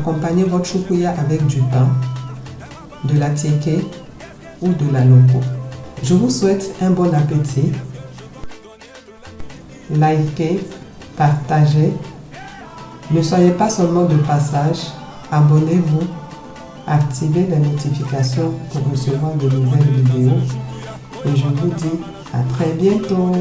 accompagner votre choukouya avec du pain, de la tiéké ou de la loco. Je vous souhaite un bon appétit. Likez, partagez. Ne soyez pas seulement de passage, abonnez-vous, activez les notifications pour recevoir de nouvelles vidéos. Et je vous dis à très bientôt.